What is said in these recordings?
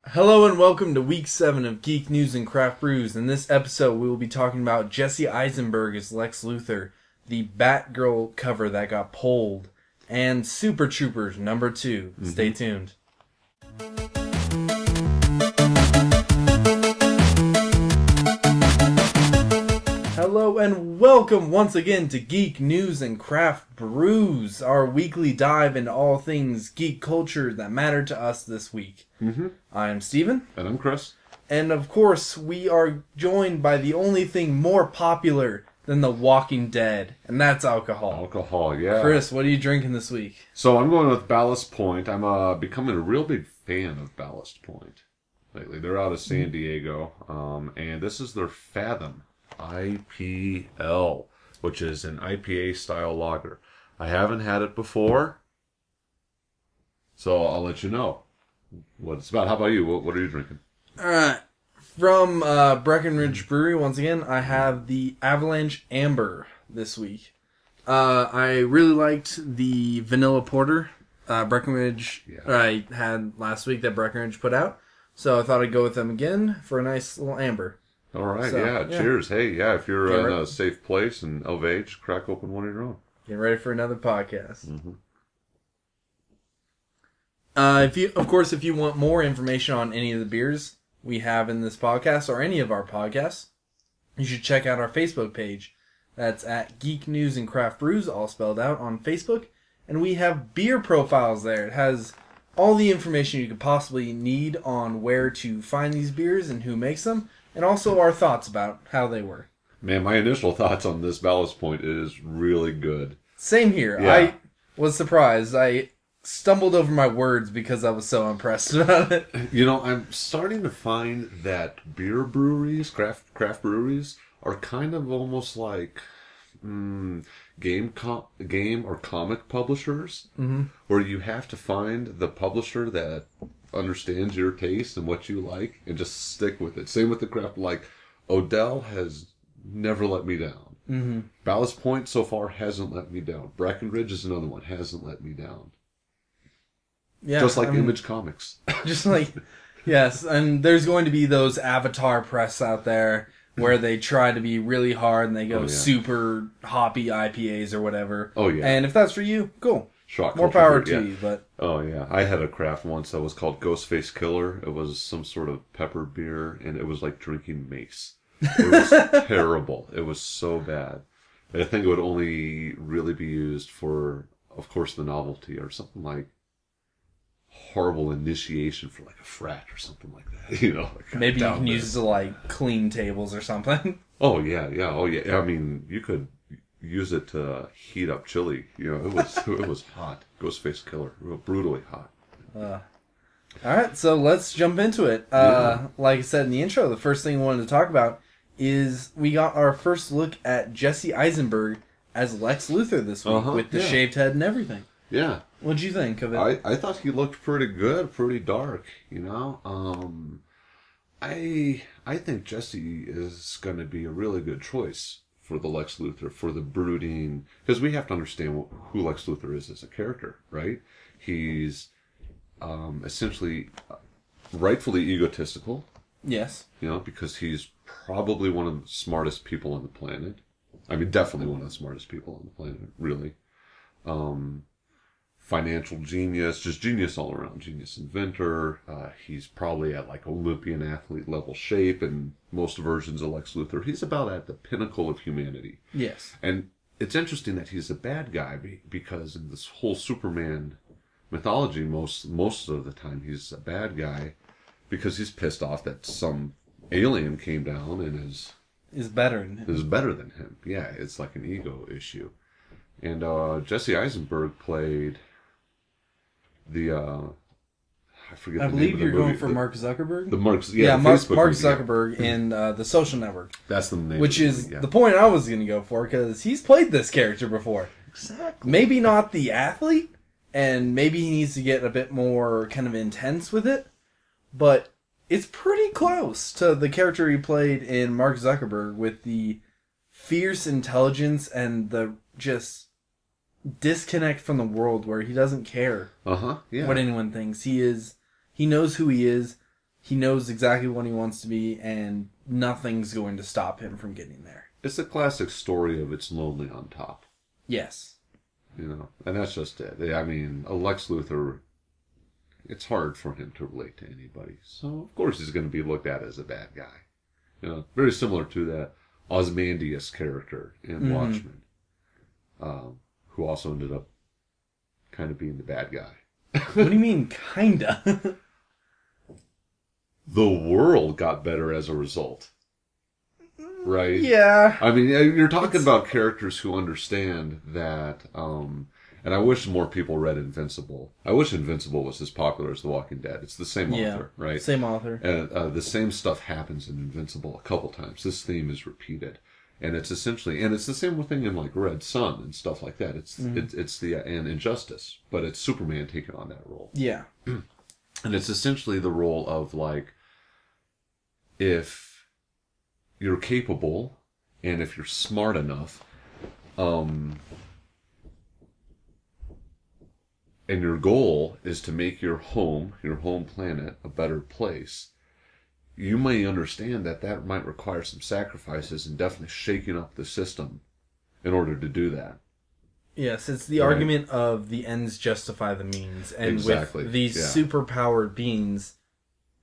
Hello and welcome to week 7 of Geek News and Craft Brews. In this episode, we will be talking about Jesse Eisenberg as Lex Luthor, the Batgirl cover that got pulled, and Super Troopers number 2. Stay tuned. Hello and welcome once again to Geek News and Craft Brews, our weekly dive into all things geek culture that matter to us this week. I am Steven. And I'm Chris. And of course, we are joined by the only thing more popular than The Walking Dead, and that's alcohol. Alcohol, yeah. Chris, what are you drinking this week? So I'm going with Ballast Point. I'm becoming a real big fan of Ballast Point lately. They're out of San Diego, and this is their Fathom IPL, which is an IPA-style lager. I haven't had it before, so I'll let you know what it's about. How about you? What are you drinking? Alright, from Breckenridge Brewery, once again, I have the Avalanche Amber this week. I really liked the Vanilla Porter Breckenridge I had last week that Breckenridge put out, so I thought I'd go with them again for a nice little amber. All right, so, cheers. Hey, if you're in a safe place and of age, crack open one of your own. Get ready for another podcast. If you want more information on any of the beers we have in this podcast or any of our podcasts, you should check out our Facebook page. That's at Geek News and Craft Brews, all spelled out on Facebook. And we have beer profiles there. It has all the information you could possibly need on where to find these beers and who makes them, and also our thoughts about how they were. Man, my initial thoughts on this Ballast Point is really good. Same here. Yeah. I was surprised. I stumbled over my words because I was so impressed about it. You know, I'm starting to find that beer breweries, craft breweries, are kind of almost like game or comic publishers, where you have to find the publisher that understands your taste and what you like and just stick with it. Same with the craft. Like, Odell has never let me down. Ballast Point so far hasn't let me down. Breckenridge is another one, hasn't let me down. Yeah, just like Image Comics. Just like, yes, and there's going to be those Avatar press out there where they try to be really hard and they go super hoppy IPAs or whatever. Oh yeah. And if that's for you, cool. Shock More power to you, but... Oh, yeah. I had a craft once that was called Ghostface Killer. It was some sort of pepper beer, and it was like drinking mace. It was terrible. It was so bad. I think it would only really be used for, of course, the novelty or something like horrible initiation for like a frat or something like that. You know, like maybe you can use it to like clean tables or something. Oh, yeah. Oh, yeah. I mean, you could use it to heat up chili. You know, it was hot. Ghostface Killer, real brutally hot. All right, so let's jump into it. Like I said in the intro, the first thing we wanted to talk about is we got our first look at Jesse Eisenberg as Lex Luthor this week with the shaved head and everything. Yeah. What'd you think of it? I thought he looked pretty good, pretty dark, you know. I think Jesse is going to be a really good choice for the Lex Luthor, for the brooding, because we have to understand who Lex Luthor is as a character, right? He's essentially rightfully egotistical. Yes. You know, because he's probably one of the smartest people on the planet. I mean, definitely one of the smartest people on the planet, really. Financial genius, just genius all around, genius inventor. He's probably at like Olympian athlete level shape, and most versions of Lex Luthor, he's about at the pinnacle of humanity. Yes. And it's interesting that he's a bad guy because in this whole Superman mythology, most of the time he's a bad guy because he's pissed off that some alien came down and is better than him. Is better than him. Yeah, it's like an ego issue. And Jesse Eisenberg played the I forget. I the believe name you're of the movie. going for Mark Zuckerberg. Mark Zuckerberg in The Social Network. That's the name. Which is the point I was going to go for, because he's played this character before. Exactly. Maybe not the athlete, and maybe he needs to get a bit more kind of intense with it, but it's pretty close to the character he played in Mark Zuckerberg, with the fierce intelligence and the just disconnect from the world where he doesn't care what anyone thinks. He knows who he is, he knows exactly what he wants to be, and nothing's going to stop him from getting there. It's a classic story of it's lonely on top. Yes. You know, and that's just it. I mean, a Lex Luthor, it's hard for him to relate to anybody. So, of course, he's going to be looked at as a bad guy. You know, very similar to that Ozymandias character in Watchmen, who also ended up kind of being the bad guy. What do you mean, kinda? The world got better as a result. Right? Yeah. I mean, you're talking about characters who understand that, and I wish more people read Invincible. I wish Invincible was as popular as The Walking Dead. It's the same author, right? Same author. And the same stuff happens in Invincible a couple times. This theme is repeated. And it's essentially, and it's the same thing in like Red Sun and stuff like that. It's and Injustice, but it's Superman taking on that role. Yeah. And it's essentially the role of like, if you're capable, and if you're smart enough, and your goal is to make your home planet, a better place, you may understand that that might require some sacrifices and definitely shaking up the system in order to do that. Yes, it's the argument of the ends justify the means. And exactly. With these super-powered beings,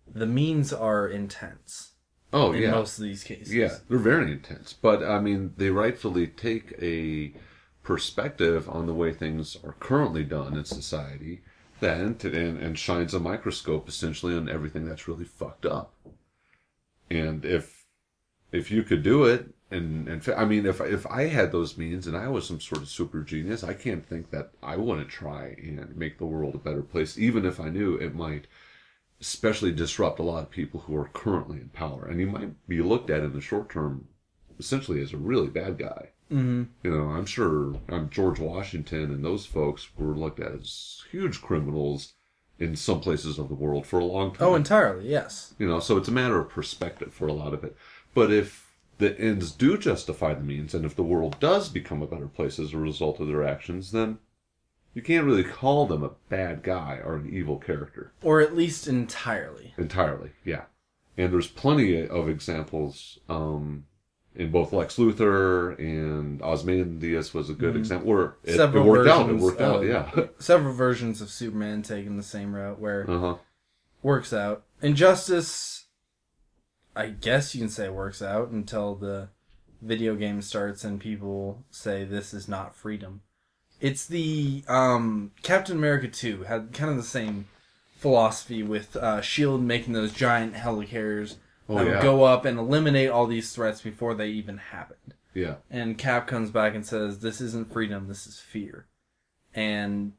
the means are intense. Oh, in most of these cases. Yeah, they're very intense. But, I mean, they rightfully take a perspective on the way things are currently done in society and shines a microscope, essentially, on everything that's really fucked up. And if you could do it, and I mean, if I had those means and I was some sort of super genius, I can't think that I wouldn't try and make the world a better place, even if I knew it might especially disrupt a lot of people who are currently in power. And you might be looked at in the short term essentially as a really bad guy. Mm-hmm. You know, I'm sure George Washington and those folks were looked at as huge criminals in some places of the world for a long time. Oh, entirely, yes. You know, so it's a matter of perspective for a lot of it. But if the ends do justify the means, and if the world does become a better place as a result of their actions, then you can't really call them a bad guy or an evil character. Or at least entirely. Entirely, yeah. And there's plenty of examples in both Lex Luthor and Ozymandias was a good example. Where it worked out. It worked out, yeah. Several versions of Superman taking the same route where works out. Injustice, I guess you can say works out until the video game starts and people say this is not freedom. It's the Captain America 2 had kind of the same philosophy with S.H.I.E.L.D. making those giant helicarriers that would go up and eliminate all these threats before they even happened. Yeah. And Cap comes back and says, this isn't freedom, this is fear. And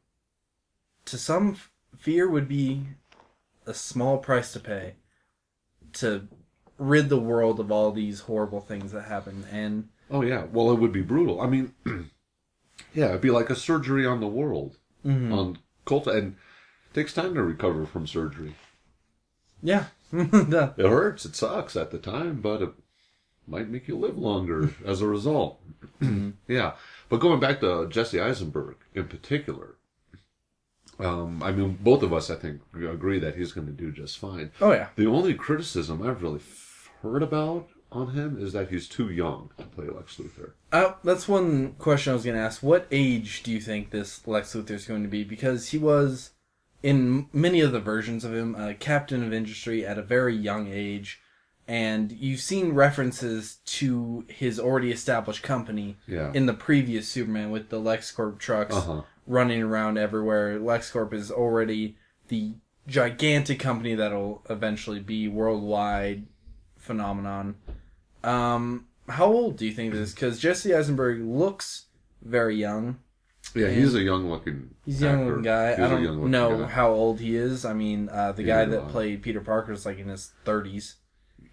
to some, fear would be a small price to pay to rid the world of all these horrible things that happen. And oh, yeah. Well, it would be brutal. I mean, yeah, it'd be like a surgery on the world. On cult, and it takes time to recover from surgery. Yeah. It hurts. It sucks at the time, but it might make you live longer as a result. Yeah. But going back to Jesse Eisenberg in particular, I mean, both of us, I think, agree that he's going to do just fine. Oh, yeah. The only criticism I've really heard about on him is that he's too young to play Lex Luthor. That's one question I was going to ask. What age do you think this Lex Luthor is going to be? Because he was, in many of the versions of him, a captain of industry at a very young age. And you've seen references to his already established company in the previous Superman with the LexCorp trucks running around everywhere. LexCorp is already the gigantic company that'll eventually be worldwide phenomenon. How old do you think this is? Because Jesse Eisenberg looks very young. Yeah, he's a young-looking He's a young-looking guy. I don't know how old he is. I mean, the guy that played Peter Parker is like in his 30s.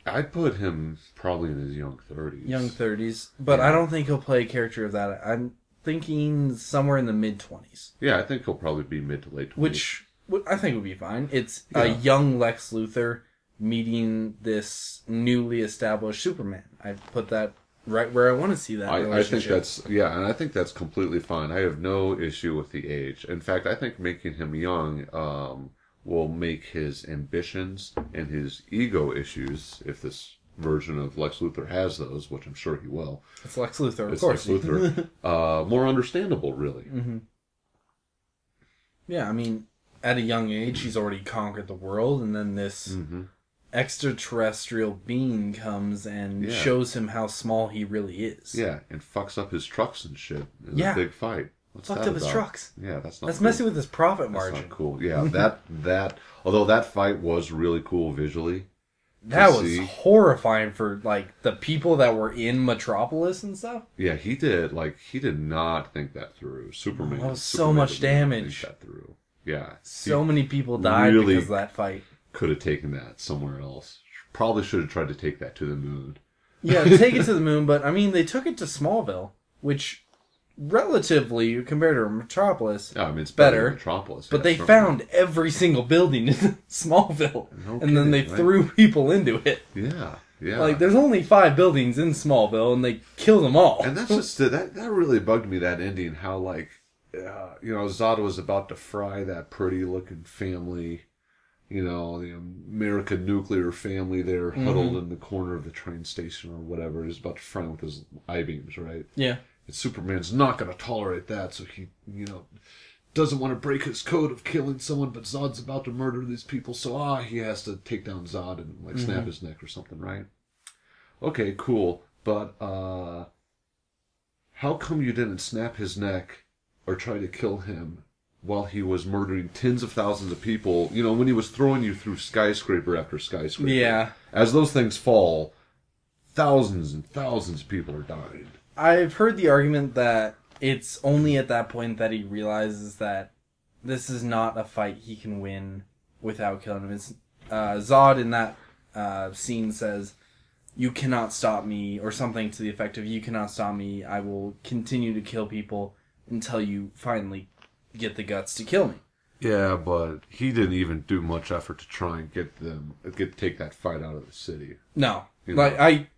I'd put him probably in his young 30s. Young 30s. But I don't think he'll play a character of that. I'm thinking somewhere in the mid-20s. Yeah, I think he'll probably be mid to late 20s. Which I think would be fine. It's a young Lex Luthor meeting this newly established Superman. I put that right where I want to see that relationship. I think and I think that's completely fine. I have no issue with the age. In fact, I think making him young will make his ambitions and his ego issues, if this version of Lex Luthor has those, which I'm sure he will. It's Lex Luthor, of course. Lex Luthor. More understandable, really. Mm-hmm. Yeah, I mean, at a young age, he's already conquered the world, and then this extraterrestrial being comes and shows him how small he really is. Yeah, and fucks up his trucks and shit in a big fight. What's fucked that up his trucks. Yeah, that's not That's cool. messing with his profit margin. That's not cool. Yeah, that although that fight was really cool visually. That was horrifying for, like, the people that were in Metropolis and stuff. Yeah, he did not think that through. Superman. That was so much damage. Think that through. Yeah. So many people died really because of that fight. Could have taken that somewhere else. Probably should have tried to take that to the moon. Yeah, take it to the moon, but, I mean, they took it to Smallville, which... relatively, compared to Metropolis, yeah, I mean, it's better. Than Metropolis, but they found every single building in Smallville, and then they threw people into it. Yeah, yeah. Like, there's only 5 buildings in Smallville, and they killed them all. And that's just that really bugged me. That ending, how like, Zod was about to fry that pretty-looking family. The American nuclear family there, huddled in the corner of the train station or whatever. He's about to fry with his I-beams, right? Yeah. And Superman's not going to tolerate that, so he, doesn't want to break his code of killing someone, but Zod's about to murder these people, so he has to take down Zod and like snap his neck or something, right? Okay, cool, but how come you didn't snap his neck or try to kill him while he was murdering tens of thousands of people? When he was throwing you through skyscraper after skyscraper. Yeah. As those things fall, thousands and thousands of people are dying. I've heard the argument that it's only at that point that he realizes that this is not a fight he can win without killing him. It's, Zod in that scene says, "You cannot stop me," or something to the effect of, "You cannot stop me. I will continue to kill people until you finally get the guts to kill me." Yeah, but he didn't even do much effort to try and take that fight out of the city. No. Like, I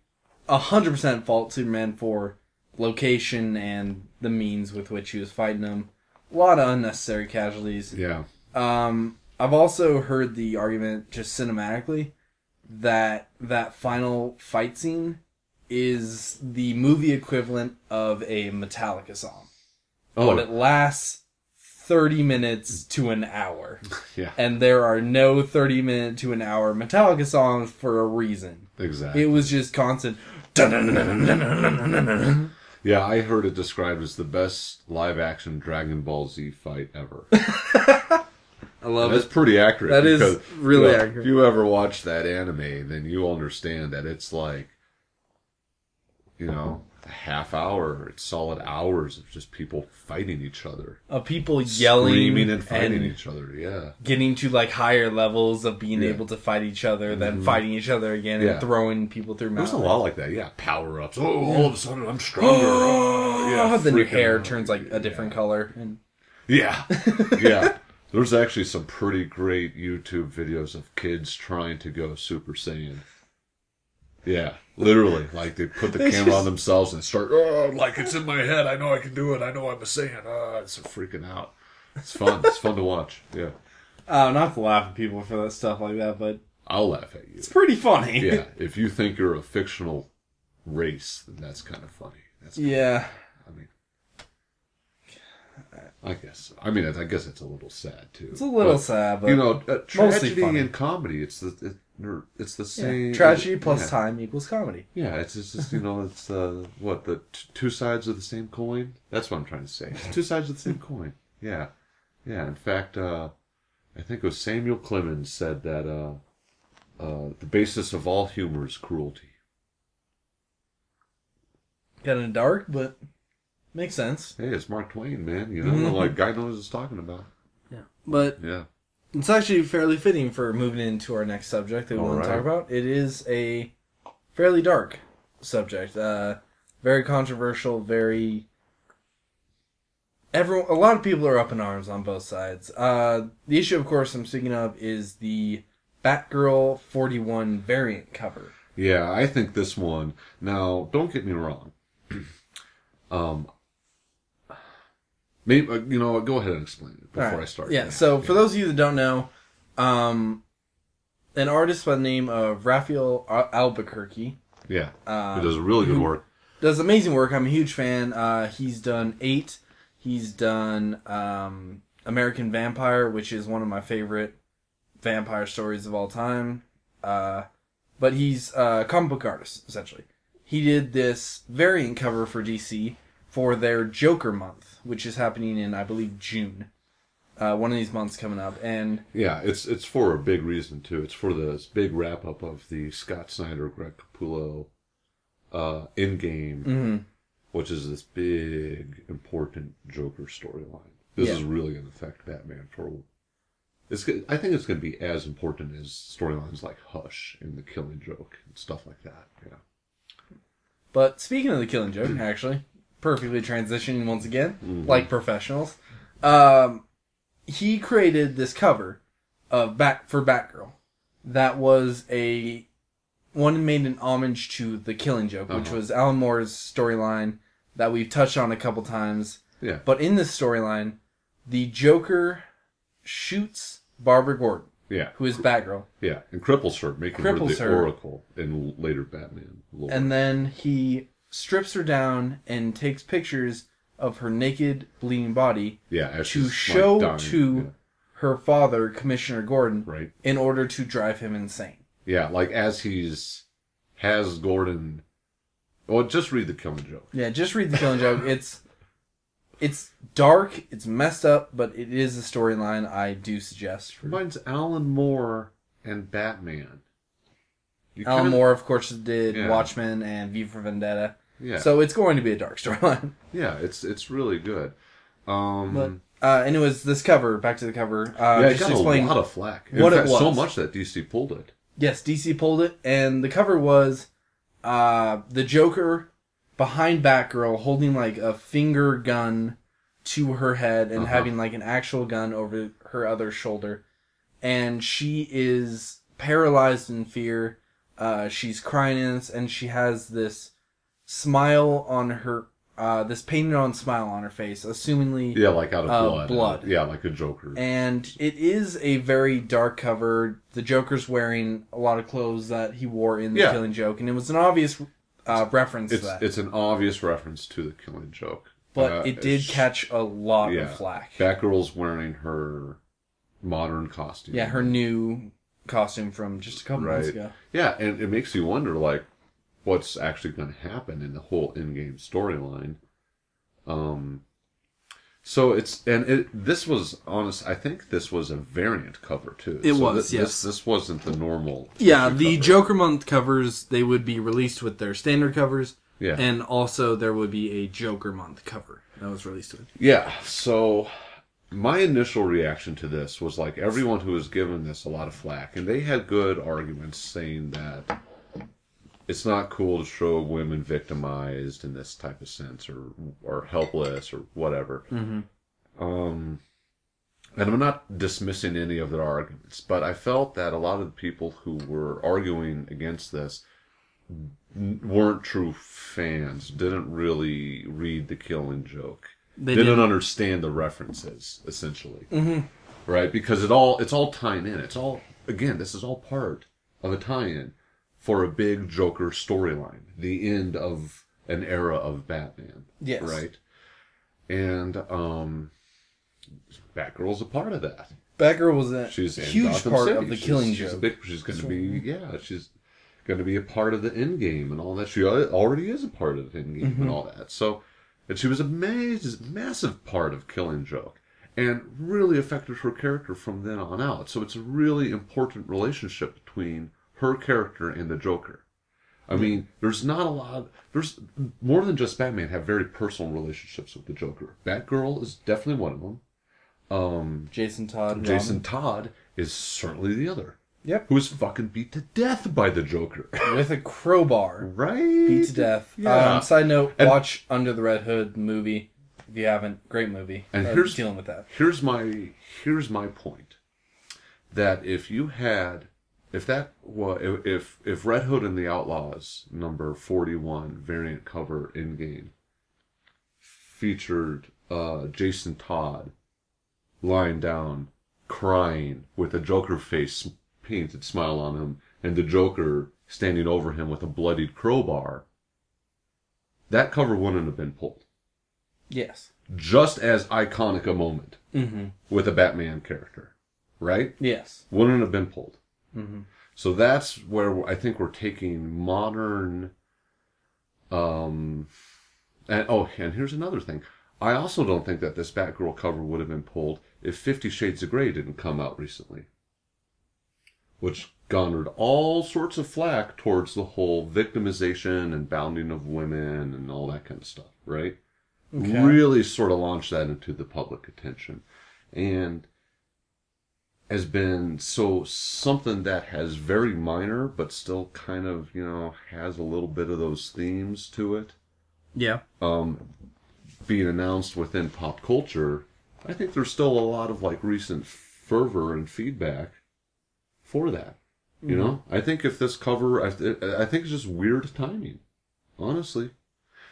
100% fault Superman for location and the means with which he was fighting them. A lot of unnecessary casualties. Yeah. I've also heard the argument, just cinematically, that final fight scene is the movie equivalent of a Metallica song. Oh. But it lasts 30 minutes to an hour. Yeah. And there are no 30-minute to an hour Metallica songs for a reason. Exactly. It was just constant... Yeah, I heard it described as the best live-action Dragon Ball Z fight ever. I love it. That's pretty accurate. That is really accurate. If you ever watch that anime, then you understand that it's like, a half hour, it's solid hours of just people fighting each other. Of people yelling. Screaming and fighting each other, yeah. Getting to, like, higher levels of being able to fight each other, then fighting each other again and throwing people through mountains. There's a lot like that, yeah. Power-ups. Oh, all of a sudden I'm stronger. Then your hair turns, like, a different color. And... Yeah. Yeah. There's actually some pretty great YouTube videos of kids trying to go Super Saiyan. Yeah, literally. Like, they put the camera on themselves and start, like, it's in my head. I know I can do it. I know I'm a Saiyan. It's freaking out. It's fun. It's fun to watch. Yeah. Not to laugh at people for that stuff like that, but... I'll laugh at you. It's pretty funny. Yeah. If you think you're a fictional race, then that's kind of funny. Yeah. I guess. I mean, I guess it's a little sad, too. It's a little sad, but... tragedy and comedy, it's the same. Tragedy plus time equals comedy. Yeah, it's just it's the two sides of the same coin. That's what I'm trying to say. It's two sides of the same coin. Yeah, yeah. In fact, I think it was Samuel Clemens said that the basis of all humor is cruelty. Kind of dark, but makes sense. Hey, it's Mark Twain, man. Like guy knows what he's talking about. Yeah, but yeah. It's actually fairly fitting for moving into our next subject that we want to talk about. It is a fairly dark subject. Very controversial, a lot of people are up in arms on both sides. The issue, of course, I'm speaking of is the Batgirl 41 variant cover. Yeah, I think this one... Now, don't get me wrong. Maybe, go ahead and explain it before I start. Yeah, so for those of you that don't know, An artist by the name of Raphael Albuquerque. Yeah, he does really good work. Does amazing work. I'm a huge fan. He's done 8. He's done American Vampire, which is one of my favorite vampire stories of all time. But he's a comic book artist, essentially. He did this variant cover for DC for their Joker month, which is happening in, I believe, June. One of these months coming up. And yeah, it's for a big reason, too. It's for this big wrap-up of the Scott Snyder, Greg Capullo Endgame, which is this big, important Joker storyline. This is really going to affect Batman for... I think it's going to be as important as storylines like Hush and The Killing Joke and stuff like that, yeah. But speaking of The Killing Joke, actually, perfectly transitioning once again, like professionals, he created this cover of for Batgirl that was one made an homage to The Killing Joke, which was Alan Moore's storyline that we've touched on a couple times. Yeah. But in this storyline, the Joker shoots Barbara Gordon, who is Batgirl. Yeah, and cripples her, making her the Oracle in later Batman lore. And then he strips her down and takes pictures of her naked, bleeding body to show to her father, Commissioner Gordon, in order to drive him insane. Yeah, like as has Gordon... Well, just read The Killing Joke. Yeah, just read The Killing Joke. It's dark, it's messed up, but it is a storyline I do suggest. Reminds Alan Moore and Batman. Alan Moore, of course, did Watchmen and V for Vendetta. Yeah. So it's going to be a dark storyline. Yeah, it's really good. And it was this cover, back to the cover. It got a lot of flack. In fact, so much that DC pulled it. Yes, DC pulled it, and the cover was the Joker behind Batgirl holding like a finger gun to her head and having like an actual gun over her other shoulder. And she is paralyzed in fear. She's crying in this, and she has this smile on her, this painted on smile on her face, assumingly like out of blood. Yeah, like a Joker. And it is a very dark cover. The Joker's wearing a lot of clothes that he wore in The Killing Joke, and it was an obvious reference to that. It's an obvious reference to The Killing Joke. But it did catch a lot of flack. Batgirl's wearing her modern costume. Yeah, her new costume from just a couple months ago. Yeah, and it makes you wonder, like, what's actually going to happen in the whole in-game storyline. So this was honest. I think this was a variant cover too. This wasn't the normal. Yeah, the cover. Joker month covers, they would be released with their standard covers. Yeah, and also there would be a Joker month cover that was released with. Yeah, so my initial reaction to this was like everyone who was given this a lot of flack, and they had good arguments saying that it's not cool to show women victimized in this type of sense, or helpless, or whatever. Mm-hmm. And I'm not dismissing any of their arguments, but I felt that a lot of the people who were arguing against this weren't true fans, didn't really read The Killing Joke. They didn't understand the references, essentially. Mm-hmm. Right? Because it's all tying in. It's all, again, this is all part of a tie-in for a big Joker storyline, the end of an era of Batman. Yes. Right? And Batgirl's a part of that. Batgirl was a huge part of The Killing Joke. She's going to be, she's going to be a part of the Endgame and all that. She already is a part of the Endgame and all that. So, and she was a massive part of Killing Joke and really affected her character from then on out. So it's a really important relationship between her character and the Joker. I mean, there's more than just Batman have very personal relationships with the Joker. Batgirl is definitely one of them. Jason Todd. Jason Todd is certainly the other. Yep. Who was fucking beat to death by the Joker. With a crowbar. Right? Beat to death. Yeah. Side note, watch Under the Red Hood movie. If you haven't, great movie. And here's dealing with that. Here's my point. That if Red Hood and the Outlaws number 41 variant cover in game featured Jason Todd lying down crying with a Joker face painted smile on him, and the Joker standing over him with a bloodied crowbar, that cover wouldn't have been pulled. Yes. Just as iconic a moment with a Batman character, right? Yes. Wouldn't have been pulled. So that's where I think we're taking modern. And here's another thing. I also don't think that this Batgirl cover would have been pulled if 50 Shades of Grey didn't come out recently, which garnered all sorts of flack towards the whole victimization and bounding of women and all that kind of stuff, right? Okay. Really sort of launched that into the public attention, and has been something that has very minor but still kind of, has a little bit of those themes to it. Yeah. Being announced within pop culture, I think there's still a lot of recent fervor and feedback for that. You know, I think if this cover, I think it's just weird timing, honestly.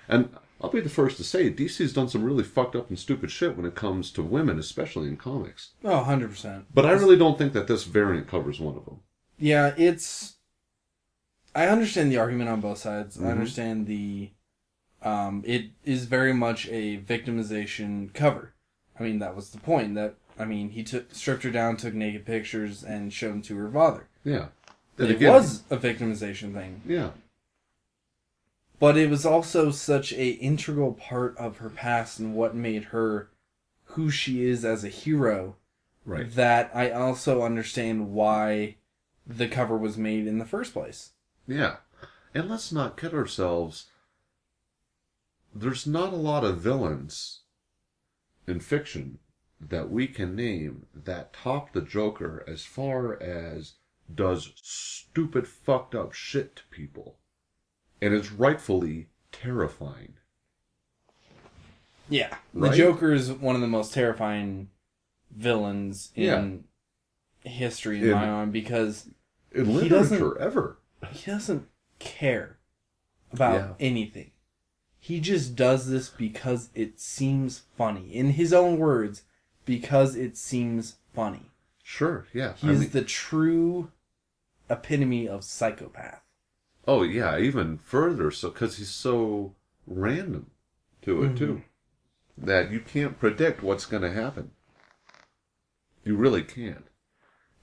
And I'll be the first to say, DC's done some really fucked up and stupid shit when it comes to women, especially in comics. Oh, 100%. But I really don't think that this variant covers one of them. Yeah, I understand the argument on both sides. I understand it is very much a victimization cover. I mean, that was the point. He stripped her down, took naked pictures, and showed them to her father. Yeah. It was a victimization thing. Yeah. But it was also such a integral part of her past and what made her who she is as a hero. Right. That I also understand why the cover was made in the first place. Yeah. And let's not kid ourselves. There's not a lot of villains in fiction that we can name that top the Joker as far as does stupid, fucked up shit to people. And it's rightfully terrifying. Yeah. Right? The Joker is one of the most terrifying villains in history in my mind, because in literature ever. He doesn't care about anything. He just does this because it seems funny. In his own words, because it seems funny. Sure, yeah. He's the true epitome of psychopath. Oh, yeah, even further, so because he's so random to it, too. That you can't predict what's going to happen. You really can't.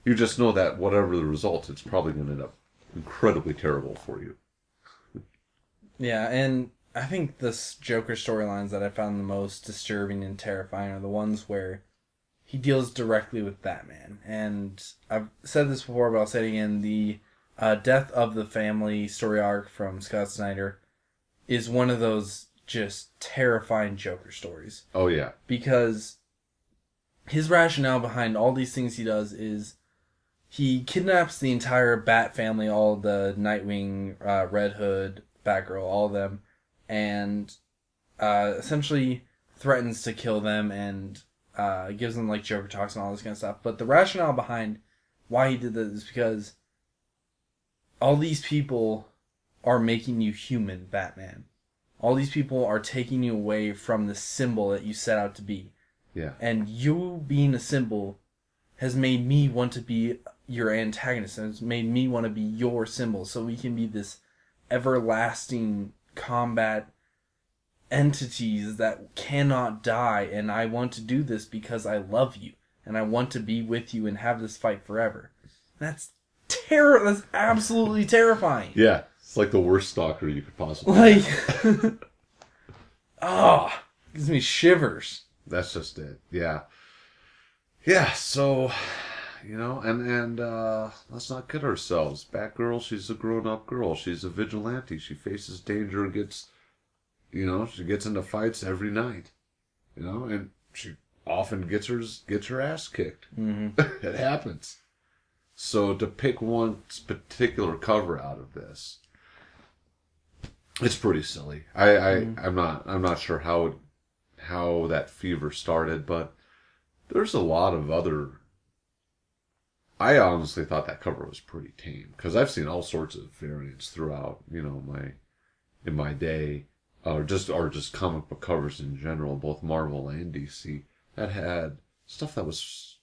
You just know that whatever the result, it's probably going to end up incredibly terrible for you. Yeah, and I think the Joker storylines that I found the most disturbing and terrifying are the ones where he deals directly with Batman. And I've said this before, but I'll say it again. The Death of the Family story arc from Scott Snyder is one of those just terrifying Joker stories. Oh, yeah. Because his rationale behind all these things he does is he kidnaps the entire Bat family, all the Nightwing, Red Hood, Batgirl, all of them, and essentially threatens to kill them and gives them Joker talks and all this kind of stuff. But the rationale behind why he did this is because all these people are making you human, Batman. All these people are taking you away from the symbol that you set out to be. Yeah. And you being a symbol has made me want to be your antagonist, and it's made me want to be your symbol, so we can be this everlasting combat entities that cannot die, and I want to do this because I love you, and I want to be with you and have this fight forever. That's That's absolutely terrifying. Yeah, it's like the worst stalker you could possibly have. Gives me shivers. That's just it. Yeah. Yeah, so, and let's not kid ourselves. Batgirl, she's a grown-up girl. She's a vigilante. She faces danger and gets, she gets into fights every night. And she often gets her ass kicked. Mm-hmm. It happens. So to pick one particular cover out of this, it's pretty silly. I'm not sure how that fever started, but there's a lot of other. I honestly thought that cover was pretty tame because I've seen all sorts of variants throughout, in my day, or just comic book covers in general, both Marvel and DC, that had stuff that was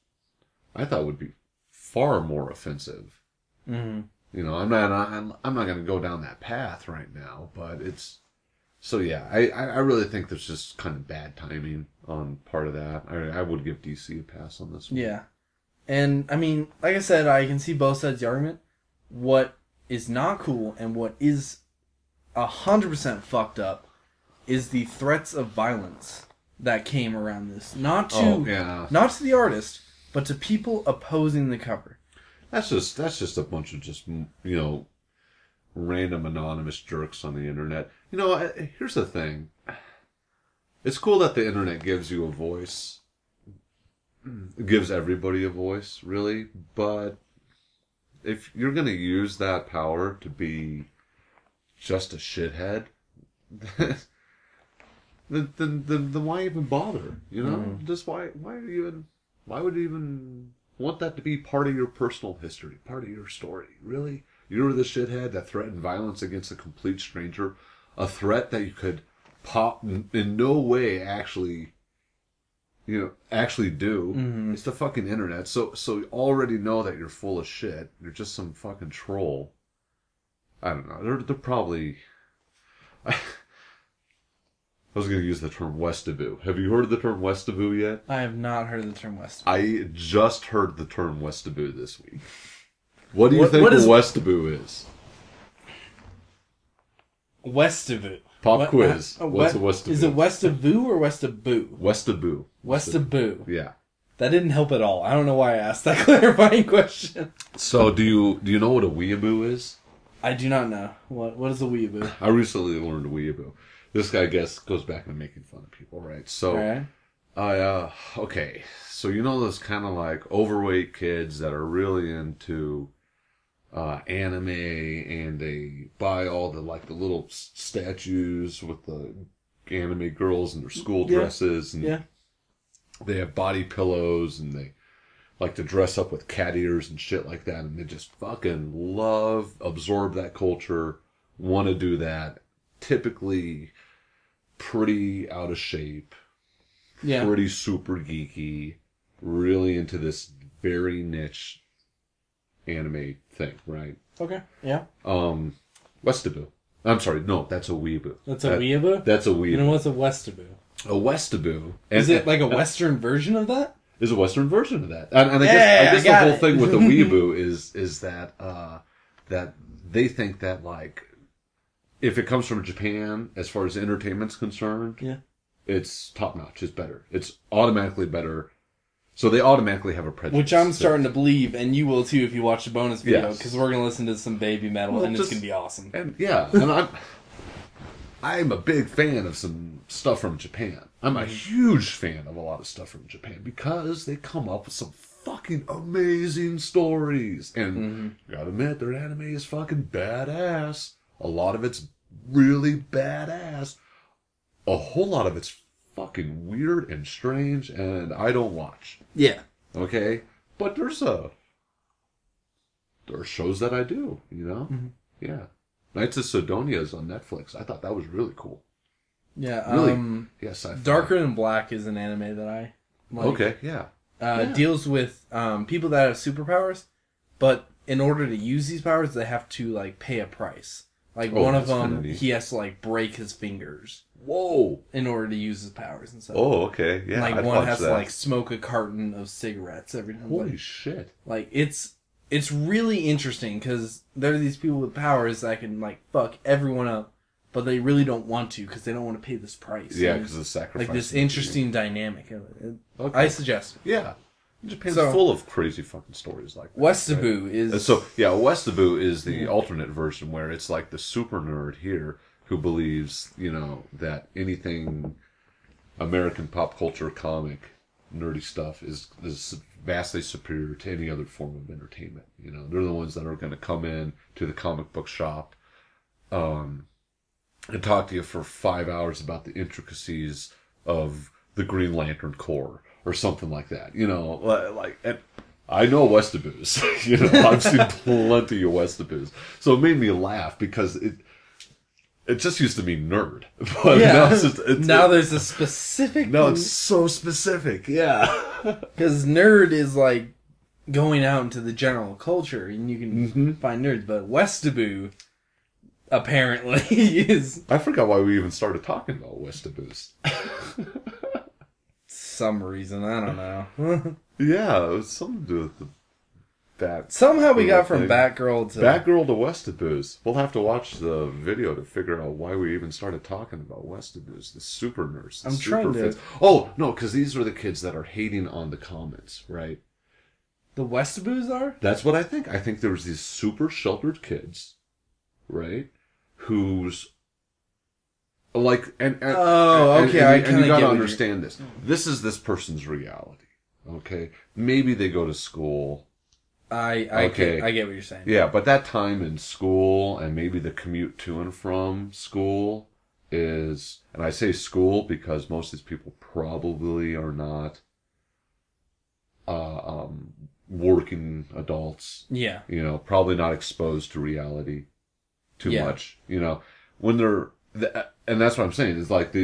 I thought would be far more offensive. Mm-hmm. You know, I'm not going to go down that path right now, but it's so yeah. I really think there's just kind of bad timing on part of that. I would give DC a pass on this one. Yeah, and I mean, like I said, I can see both sides of the argument. What is not cool and what is 100% fucked up is the threats of violence that came around this. Not to the artist, but to people opposing the cover. That's just a bunch of just, you know, random anonymous jerks on the internet. You know, here's the thing. It's cool that the internet gives you a voice. It gives everybody a voice, really. But if you're going to use that power to be just a shithead, then why even bother? You know? Just why would you even want that to be part of your personal history, part of your story? Really? You were the shithead that threatened violence against a complete stranger, a threat that you could in no way actually do. It's the fucking internet. So you already know that you're full of shit. You're just some fucking troll. I don't know. They're probably. I was going to use the term Westaboo. Have you heard of the term Westaboo yet? I have not heard of the term Westaboo. I just heard the term Westaboo this week. What do you think a Westaboo is? Westaboo. Pop quiz. What's a Westaboo? Is it Westaboo or Westaboo? Westaboo. Westaboo. Yeah. That didn't help at all. I don't know why I asked that clarifying question. So do you know what a weeaboo is? I do not know. What is a weeaboo? I recently learned a weeaboo. This guy, I guess, goes back to making fun of people, right? So, okay. So you know those kind of like overweight kids that are really into anime, and they buy all the like the little statues with the anime girls in their school dresses, and they have body pillows, and they like to dress up with cat ears and shit like that, and they just fucking absorb that culture, want to do that. Typically pretty out of shape, pretty super geeky, really into this very niche anime thing, right? Okay, yeah. Westaboo. I'm sorry, no, that's a weeaboo. That's a weeaboo? That's a weeaboo. And what's a Westaboo? A Westaboo. Is it like a Western version of that? Is a Western version of that. And I guess the whole thing with the weeaboo is that that they think that like if it comes from Japan, as far as entertainment's concerned, it's top notch. It's better. It's automatically better. So they automatically have a prejudice. Which I'm starting to believe, and you will too if you watch the bonus video, because we're going to listen to some baby metal, and it's going to be awesome. And and I'm a big fan of some stuff from Japan. I'm a huge fan of a lot of stuff from Japan because they come up with some fucking amazing stories. And you gotta admit, their anime is fucking badass. A lot of it's really badass. A whole lot of it's fucking weird and strange, and I don't watch. Yeah. Okay? But there are shows that I do, you know? Yeah. Knights of Sidonia is on Netflix. I thought that was really cool. Yeah. Really? Yes, Darker Than Black is an anime that I like. Okay, yeah. Deals with people that have superpowers, but in order to use these powers, they have to like pay a price. Like one of them, he has to like break his fingers. Whoa! In order to use his powers and stuff. Oh, okay, yeah. Like one has to like smoke a carton of cigarettes every time. Holy shit! Like it's really interesting because there are these people with powers that can like fuck everyone up, but they really don't want to because they don't want to pay this price. Yeah, because of sacrifice. Like this interesting dynamic. Okay. I suggest. Yeah. Japan's full of crazy fucking stories like that. Westaboo is... Westaboo is the alternate version where it's like the super nerd here who believes, you know, that anything American pop culture, comic, nerdy stuff is vastly superior to any other form of entertainment. You know, they're the ones that are going to come in to the comic book shop and talk to you for 5 hours about the intricacies of the Green Lantern Corps or something like that. You know, like and I know Westaboos. You know, I've seen plenty of Westaboos. So it made me laugh because it just used to mean nerd. But now there's a specific... No, it's so specific, yeah. Because nerd is like going out into the general culture, and you can find nerds, but Westaboo apparently is... I forgot why we even started talking about Westaboos. Some reason, I don't know. Yeah, it was something to do with that. Somehow we got from Batgirl to... Batgirl to Westaboos. We'll have to watch the video to figure out why we even started talking about Westaboos, the super nerds. I'm trying to... Oh, no, because these are the kids that are hating on the comments, right? The Westaboos are? That's what I think. I think there was these super sheltered kids, right? Who's... Like, and okay, I kind of get gotta what understand this. This is this person's reality, okay? Maybe they go to school. I get what you're saying. Yeah, but that time in school and maybe the commute to and from school is, and I say school because most of these people probably are not working adults. Yeah. You know, probably not exposed to reality too much. You know, when they're, and that's what I'm saying, is like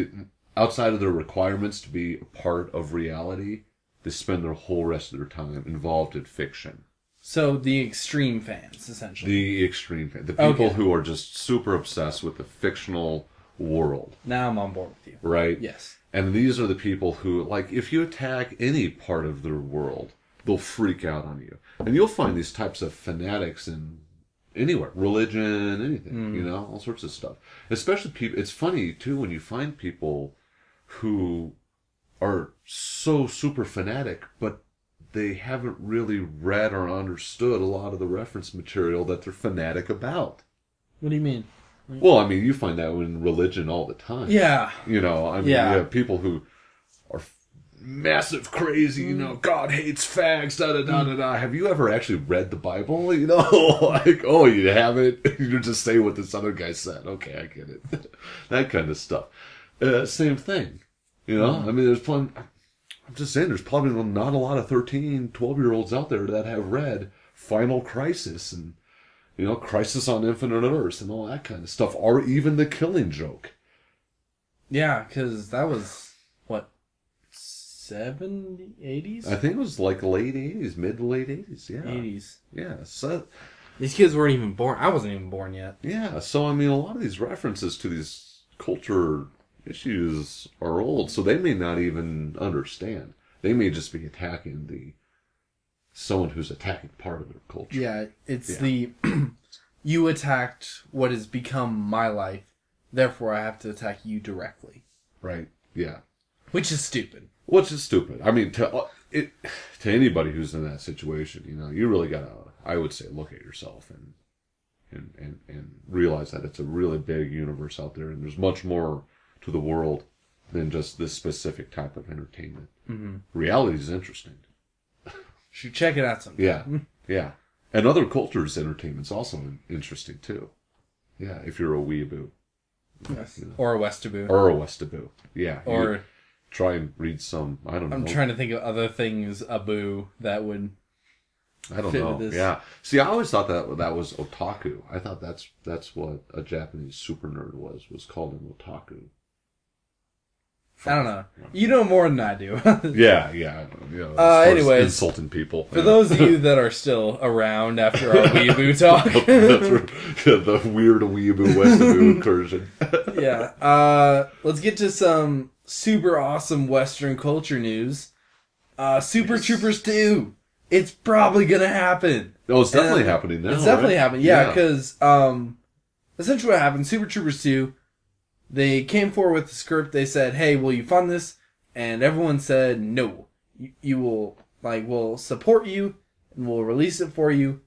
outside of their requirements to be a part of reality, they spend their whole rest of their time involved in fiction. So the extreme fans, essentially. The extreme fans. The people who are just super obsessed with the fictional world. Now I'm on board with you. Right? Yes. And these are the people who, like, if you attack any part of their world, they'll freak out on you. And you'll find these types of fanatics in anywhere. Religion, anything, you know, all sorts of stuff. Especially people, it's funny, too, when you find people who are so super fanatic, but they haven't really read or understood a lot of the reference material that they're fanatic about. What do you mean? Well, I mean, you find that in religion all the time. Yeah. You know, I mean, you have people who are massive crazy, you know, God hates fags, da-da-da-da-da. Have you ever actually read the Bible? You know, like, oh, you haven't? You're just saying what this other guy said. Okay, I get it. That kind of stuff. Same thing. You know, I mean, there's plenty... I'm just saying, there's probably not a lot of 13, 12-year-olds out there that have read Final Crisis and, you know, Crisis on Infinite Earths and all that kind of stuff, or even The Killing Joke. Yeah, because that was, what, 70s, 80s? I think it was like late 80s, mid to late 80s, yeah. 80s. Yeah, so... These kids weren't even born. I wasn't even born yet. Yeah, so, I mean, a lot of these references to these culture issues are old, so they may not even understand. They may just be attacking someone who's attacking part of their culture. Yeah, it's the you attacked what has become my life, therefore I have to attack you directly. Right. Yeah. Which is stupid. Which is stupid. I mean, to anybody who's in that situation, you know, you really gotta, I would say, look at yourself and realize that it's a really big universe out there, and there's much more to the world than just this specific type of entertainment. Mm-hmm. Reality is interesting. Should check it out sometime. Yeah, yeah. And other cultures' entertainment's also interesting too. Yeah, if you're a weeaboo. Yes. You know. Or a Westaboo. Or a Westaboo. Yeah. Or try and read some, I don't know. I'm trying to think of other things, Abu, that would I don't know. This. Yeah. See, I always thought that was otaku. I thought that's what a Japanese super nerd was called an otaku. I don't know. You know more than I do. Yeah. You know, anyways, insulting people. For those of you that are still around after our weeaboo talk. The weird weeaboo Westaboo incursion. Yeah. Let's get to some super awesome Western culture news. Super Troopers 2. It's probably going to happen. Oh, it's definitely happening now. It's definitely happening. Yeah, because essentially what happened, Super Troopers 2... They came forward with the script. They said, hey, will you fund this? And everyone said, no. You will, we'll support you and we'll release it for you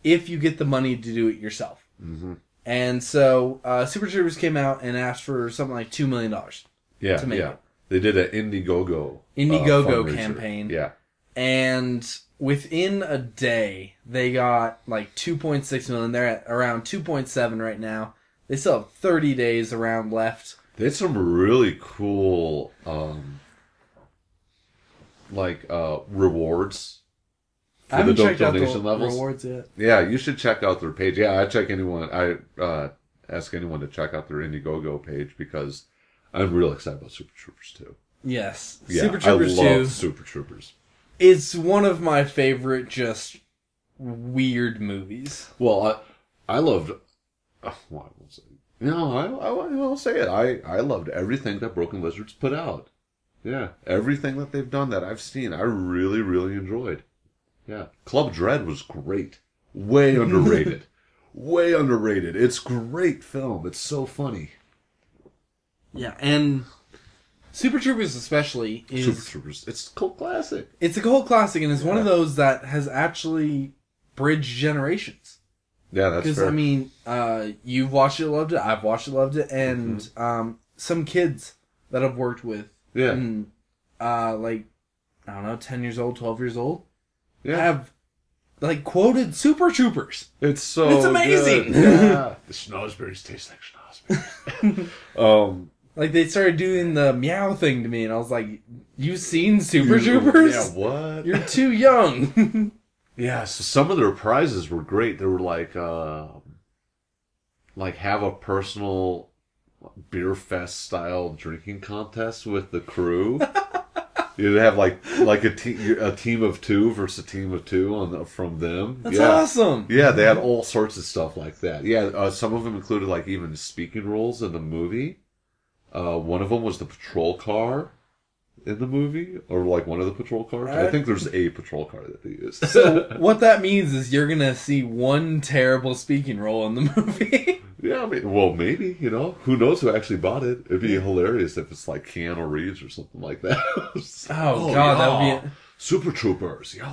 if you get the money to do it yourself. Mm-hmm. And so, Super Troopers came out and asked for something like $2 million to make it. They did an Indiegogo campaign. Yeah. And within a day, they got $2.6 million. They're at around 2.7 right now. They still have 30 days around left. They had some really cool, rewards for the donation levels. Rewards yet? Yeah, you should check out their page. Yeah, I ask anyone to check out their Indiegogo page because I'm real excited about Super Troopers 2. Yes, yeah, Super Troopers 2. I love Super Troopers. It's one of my favorite, just weird movies. Well, I loved. Well, I won't say. No, I won't say it. I loved everything that Broken Lizards put out. Yeah, everything that they've done that I've seen, I really, really enjoyed. Yeah, Club Dread was great. Way underrated. Way underrated. It's great film. It's so funny. Yeah, and Super Troopers especially is... Super Troopers. It's a cult classic. It's a cult classic, and it's one of those that has actually bridged generations. Yeah, that's fair. Because, I mean, you've watched it, loved it. I've watched it, loved it. And some kids that I've worked with, like, I don't know, 10 years old, 12 years old, have, like, quoted Super Troopers. It's amazing. Yeah. The schnozberries taste like schnozberries. Like, they started doing the meow thing to me, and I was like, you seen Super Troopers? Yeah, what? You're too young. Yeah, so some of their prizes were great. They were like have a personal beer fest style drinking contest with the crew. You'd have like a team of two versus a team of two from them. That's awesome. Yeah, they had all sorts of stuff like that. Yeah, some of them included like even speaking roles in the movie. One of them was the patrol car in the movie, or like one of the patrol cars. I think there's a patrol car that they used. So what that means is you're gonna see one terrible speaking role in the movie. Yeah, I mean, well, maybe, who knows who actually bought it? It'd be hilarious if it's like Keanu Reeves or something like that. Oh God, that would be Super Troopers. Yeah.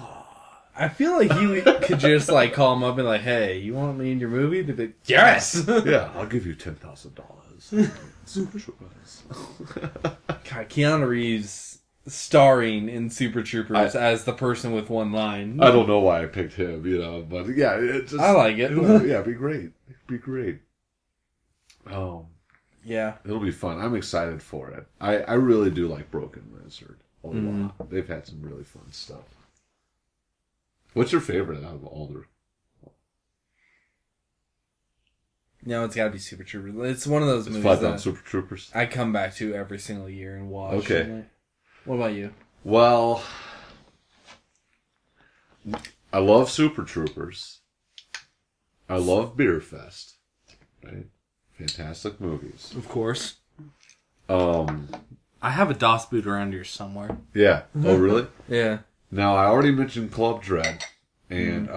I feel like you could just like call him up and like, hey, you want me in your movie? They'd be like, yes. Yeah, I'll give you $10,000. Super Troopers. God, Keanu Reeves starring in Super Troopers as the person with one line. I don't know why I picked him, but yeah, I like it. Yeah, it'd be great. It'd be great. Oh, yeah, it'll be fun. I'm excited for it. I really do like Broken Lizard a lot. They've had some really fun stuff. What's your favorite out of all their? No, it's got to be Super Troopers. It's one of those movies Flat that Super Troopers. I come back to every single year and watch. Okay. What about you? Well, I love Super Troopers. I love Beer Fest. Right? Fantastic movies. Of course. I have a DOS boot around here somewhere. Yeah. Oh, really? Yeah. Now, I already mentioned Club Dread. And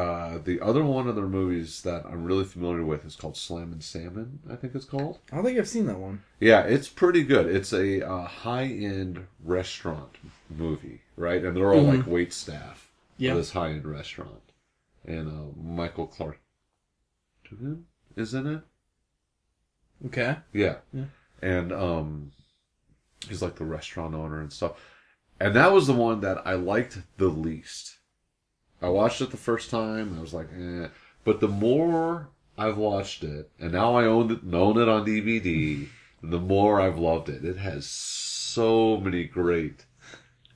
the other one of their movies that I'm really familiar with is called Slammin' Salmon, I think it's called. I don't think I've seen that one. Yeah, it's pretty good. It's a high-end restaurant movie, right? And they're all like wait staff for this high-end restaurant. And Michael Clark is in it. Okay. Yeah. And he's like the restaurant owner and stuff. And that was the one that I liked the least. I watched it the first time, and I was like, eh. But the more I've watched it, and now I own it on DVD, the more I've loved it. It has so many great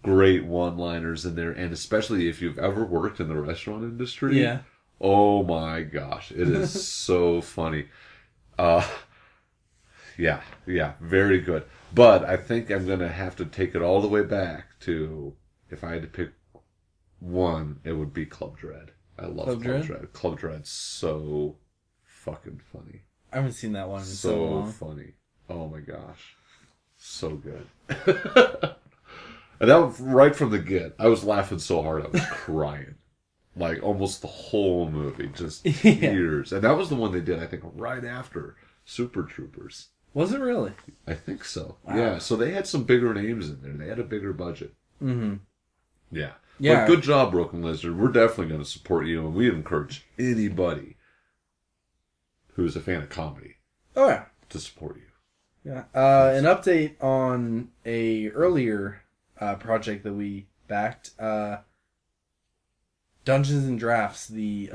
one-liners in there, and especially if you've ever worked in the restaurant industry. Yeah. Oh my gosh, it is so funny. Yeah, very good. But I think I'm going to have to take it all the way back to, if I had to pick one, it would be Club Dread. I love Club Dread. Club Dread's so fucking funny. I haven't seen that one in so long. Funny. Oh my gosh. So good. And that was right from the get. I was laughing so hard I was crying. Like almost the whole movie. Just tears. And that was the one they did, I think, right after Super Troopers. Was it really? I think so. Wow. Yeah, so they had some bigger names in there. They had a bigger budget. Mm-hmm. Yeah. Yeah. But good job, Broken Lizard. We're definitely going to support you, and we encourage anybody who's a fan of comedy to support you. Yeah. An update on a earlier project that we backed. Dungeons and Drafts, the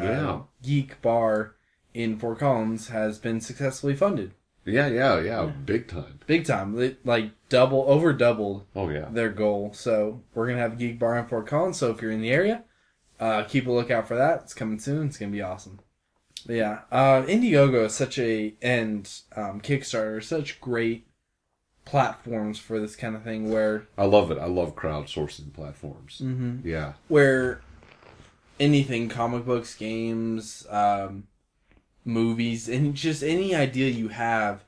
Geek bar in Fort Collins, has been successfully funded. Yeah. Big time. Big time. Like over doubled Oh, their goal. So we're going to have a Geek bar in Fort Collins. So if you're in the area, keep a lookout for that. It's coming soon. It's going to be awesome. But yeah, Indiegogo is such and Kickstarter is such great platforms for this kind of thing where I love it. I love crowdsourcing platforms. Mm-hmm. Yeah. Where anything, comic books, games, movies, and just any idea you have,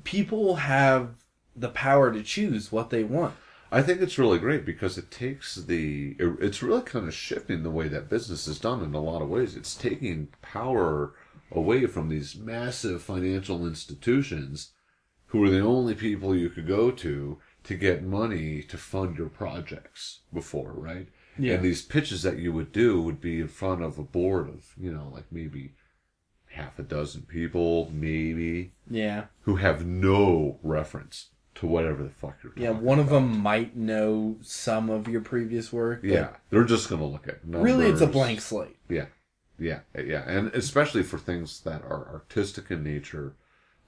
people have the power to choose what they want. I think it's really great because it's really kind of shifting the way that business is done in a lot of ways. It's taking power away from these massive financial institutions who are the only people you could go to get money to fund your projects before, right? Yeah. And these pitches that you would do would be in front of a board of, like maybe half a dozen people, maybe. Yeah. Who have no reference to whatever the fuck you're talking about. Yeah, one of them might know some of your previous work. Yeah, they're just going to look at numbers. Really, it's a blank slate. Yeah. And especially for things that are artistic in nature,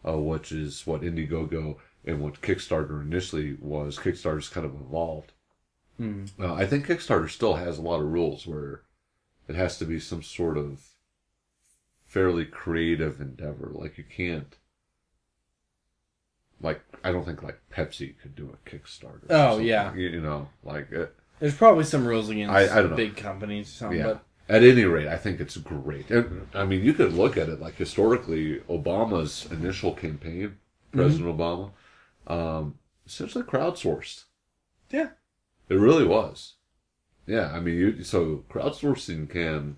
which is what Indiegogo and what Kickstarter initially was. Kickstarter's kind of evolved. I think Kickstarter still has a lot of rules where it has to be some sort of fairly creative endeavor. Like, you can't... I don't think, Pepsi could do a Kickstarter. Oh, yeah. There's probably some rules against I don't know. big companies or something, yeah. but... At any rate, I think it's great. And, I mean, you could look at it, historically, Obama's initial campaign, President Obama, essentially crowdsourced. Yeah. It really was. Yeah, I mean, so crowdsourcing can...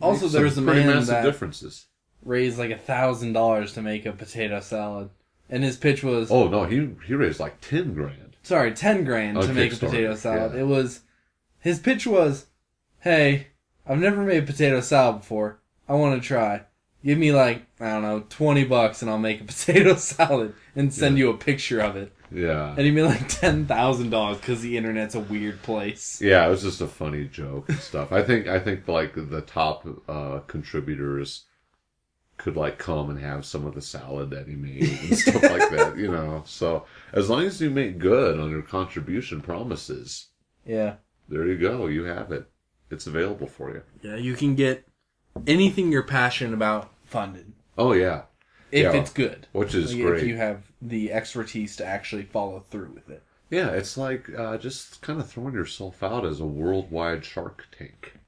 Also, there was a pretty man massive that differences. raised $1,000 to make a potato salad. And his pitch was... Oh, no, he raised $10,000. Sorry, $10,000 to make a potato salad. Yeah. His pitch was, hey, I've never made potato salad before. I want to try. Give me $20 and I'll make a potato salad and send you a picture of it. Yeah. And he made $10,000 because the internet's a weird place. Yeah, it was just a funny joke and stuff. I think the top contributors could come and have some of the salad that he made and stuff like that, So as long as you make good on your contribution promises, yeah, there you go. You have it. It's available for you. Yeah, you can get anything you're passionate about funded. Oh yeah, if it's good, which is great. If you have the expertise to actually follow through with it. Yeah, it's just kind of throwing yourself out as a worldwide Shark Tank.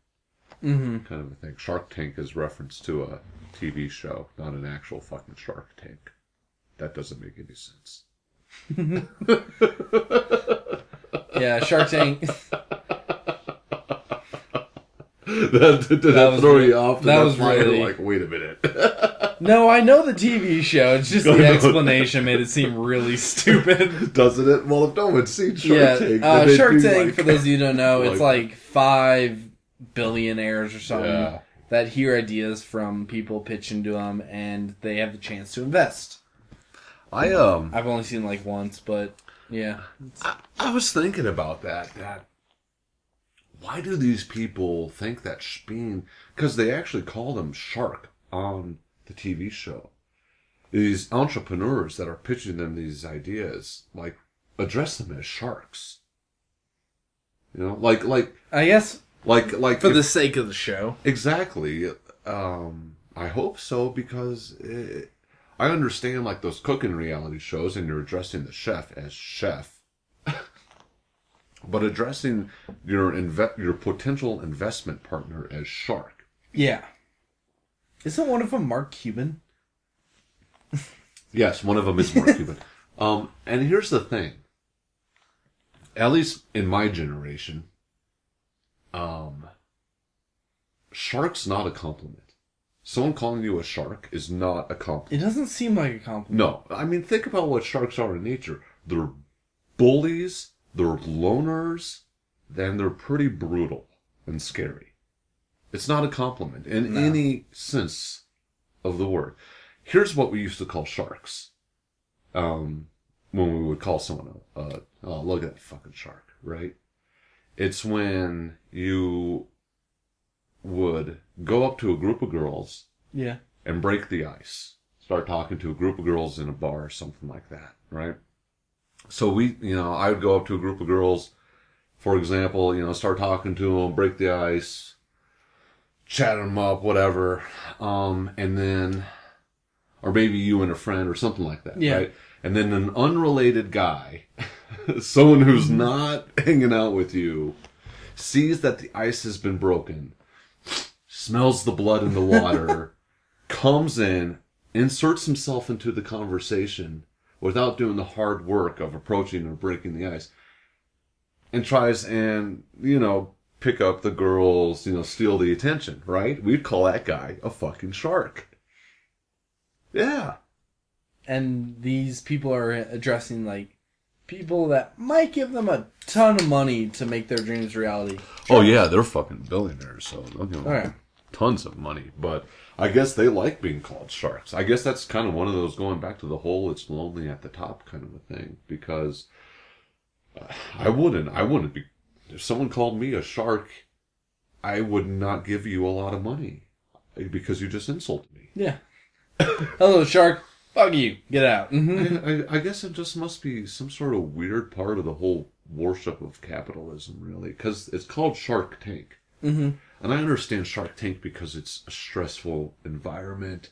Mm-hmm. Kind of a thing. Shark Tank is reference to a TV show, not an actual fucking Shark Tank. That doesn't make any sense. Yeah, Shark Tank. Did that throw you off? That was really wait a minute. No, I know the TV show. It's just the explanation made it seem really stupid. Doesn't it? Well, if no one's seen Shark Tank, Shark Tank, for those of you who don't know, it's 5 billionaires or something that hear ideas from people pitching to them, and they have the chance to invest. I've only seen once, but yeah. I was thinking about that. Why do these people think that because they actually call them shark on the TV show. These entrepreneurs that are pitching them these ideas, address them as sharks. I guess for the sake of the show. Exactly. I hope so, because I understand those cooking reality shows and you're addressing the chef as chef. But addressing your potential investment partner as shark. Yeah. Isn't one of them Mark Cuban? Yes, one of them is Mark Cuban. And here's the thing. At least in my generation, shark's not a compliment. Someone calling you a shark is not a compliment. It doesn't seem like a compliment. No. I mean, think about what sharks are in nature. They're bullies. They're loners, then they're pretty brutal and scary. It's not a compliment in any sense of the word. Here's what we used to call sharks. When we would call someone oh, look at that fucking shark, right? It's when you would go up to a group of girls and break the ice. Start talking to a group of girls in a bar or something like that, right? So I would go up to a group of girls, for example, start talking to them, break the ice, chat them up, whatever. And then Or maybe you and a friend or something like that, Yeah. right? And then an unrelated guy, someone who's not hanging out with you, sees that the ice has been broken, smells the blood in the water, comes in, inserts himself into the conversation without doing the hard work of approaching or breaking the ice, and tries and, pick up the girls, steal the attention, right? We'd call that guy a fucking shark. Yeah. And these people are addressing, like, people that might give them a ton of money to make their dreams reality. Oh, yeah, they're fucking billionaires, so they'll give them Okay. tons of money. But I guess they like being called sharks. I guess that's kind of one of those going back to the whole it's lonely at the top kind of a thing. Because I wouldn't be... If someone called me a shark, I would not give you a lot of money. Because you just insulted me. Yeah. Hello, shark. Fuck you. Get out. Mm-hmm. I guess it just must be some sort of weird part of the whole worship of capitalism, really. Because it's called Shark Tank. Mm-hmm. And I understand Shark Tank because it's a stressful environment.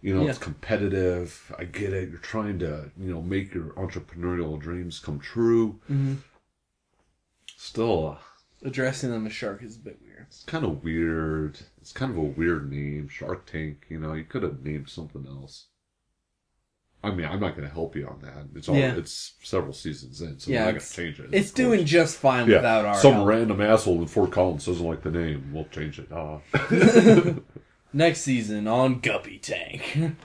It's competitive. I get it. You're trying to, make your entrepreneurial dreams come true. Mm-hmm. Still, Addressing them as shark is a bit weird. it's kind of weird. It's kind of a weird name. Shark Tank, you could have named something else. I mean, I'm not going to help you on that. It's several seasons in, so I'm not going to change it. It's doing just fine without our Some help. random asshole in Fort Collins doesn't like the name. We'll change it. Next season on Guppy Tank.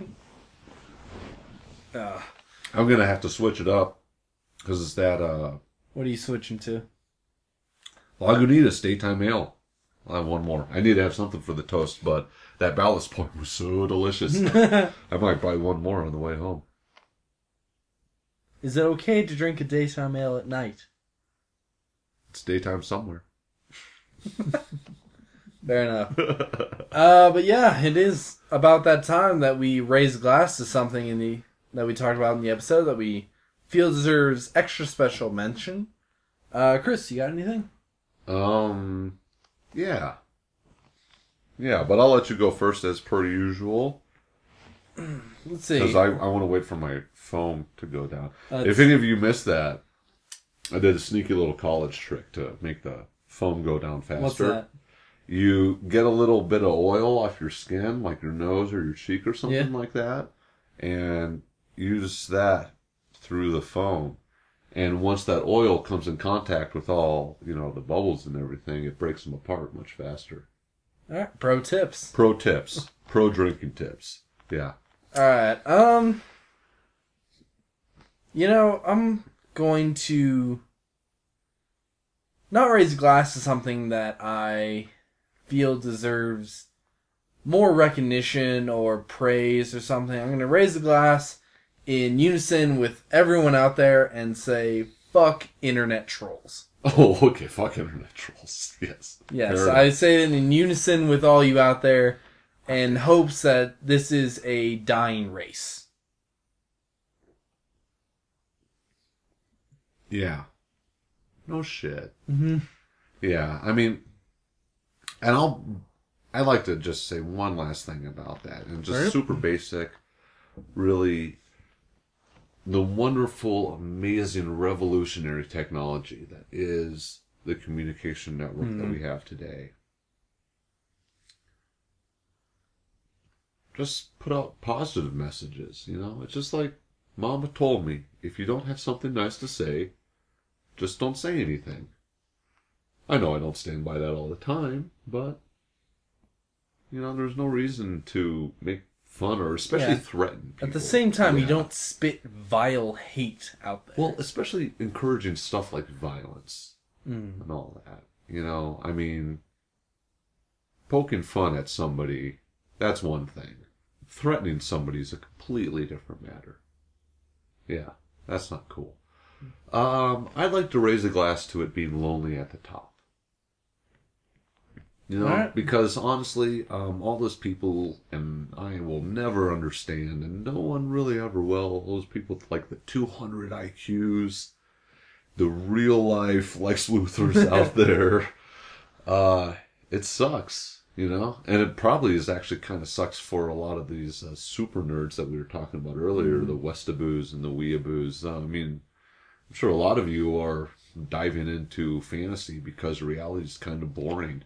I'm going to have to switch it up because it's that What are you switching to? Lagunitas Daytime Ale. I'll have one more. I need to have something for the toast, but that Ballast Point was so delicious. I might buy one more on the way home. Is it okay to drink a daytime ale at night? It's daytime somewhere. Fair enough. But yeah, it is about that time that we raise a glass to something that we talked about in the episode that we feel deserves extra special mention. Chris, you got anything? Yeah. Yeah, but I'll let you go first as per usual. Let's see. Because I want to wait for my foam to go down. If any of you missed that, I did a sneaky little college trick to make the foam go down faster. What's that? You get a little bit of oil off your skin, like your nose or your cheek or something like that, and use that through the foam. And once that oil comes in contact with all, the bubbles and everything, it breaks them apart much faster. All right, pro tips. Pro tips. Pro drinking tips. Yeah. All right. I'm going to not raise a glass to something that I feel deserves more recognition or praise or something. I'm going to raise a glass in unison with everyone out there and say, fuck internet trolls. Oh, okay. Fuck internet trolls. Yes. Yes, Fair I enough. say it in unison with all you out there in hopes that this is a dying race. Yeah. No shit. Mm-hmm. Yeah. I mean, and I'd like to just say one last thing about that, and just super basic, really, the wonderful, amazing, revolutionary technology that is the communication network that we have today. Just put out positive messages, It's just like Mama told me, if you don't have something nice to say, just don't say anything. I know I don't stand by that all the time, but, there's no reason to make fun or especially threaten people. At the same time, you don't spit vile hate out there. Well, especially encouraging stuff like violence and all that. I mean, poking fun at somebody, that's one thing. Threatening somebody is a completely different matter. Yeah, that's not cool. I'd like to raise a glass to it being lonely at the top. Because honestly, all those people, and I will never understand, and no one really ever will, those people with like the 200 IQs, the real life Lex Luthors out there, it sucks. You know? And it probably is actually kind of sucks for a lot of these super nerds that we were talking about earlier, the Westaboos and the Weeaboos. I mean, I'm sure a lot of you are diving into fantasy because reality is kind of boring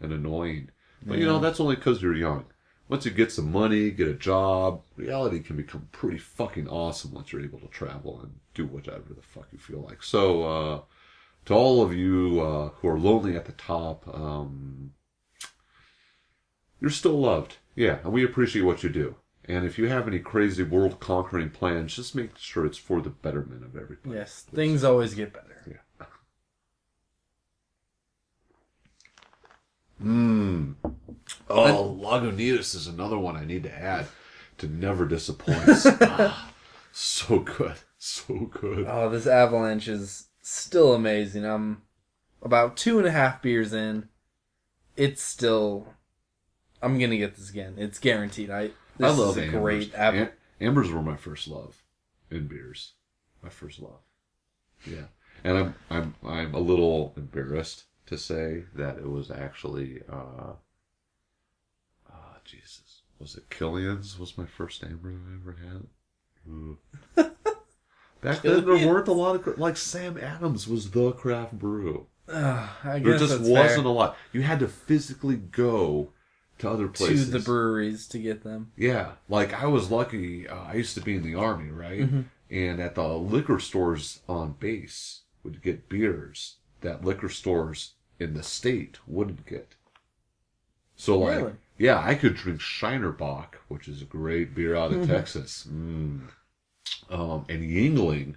and annoying. But, you know, that's only because you're young. Once you get some money, get a job, reality can become pretty fucking awesome once you're able to travel and do whatever the fuck you feel like. So, to all of you who are lonely at the top, you're still loved. Yeah, and we appreciate what you do. And if you have any crazy world-conquering plans, just make sure it's for the betterment of everybody. Yes, things always get better. Yeah. Oh, Lagunitas is another one I need to add to never disappoint. So good. So good. Oh, this Avalanche is still amazing. I'm about 2.5 beers in. It's still... I'm going to get this again. It's guaranteed. This I love is a Ambers. great Ambers were my first love in beers. My first love. Yeah. And I'm a little embarrassed to say that it was actually Jesus. Was it Killian's was my first amber I ever had? Back then there weren't a lot of like Sam Adams was the craft brew. I guess there just that's wasn't fair. a lot. You had to physically go to other places. To the breweries to get them. Yeah. Like I was lucky, I used to be in the Army, right? Mm-hmm. And at the liquor stores on base would get beers that liquor stores in the state wouldn't get. So like, Really? yeah, I could drink Shinerbach, which is a great beer out of Texas. And Yingling.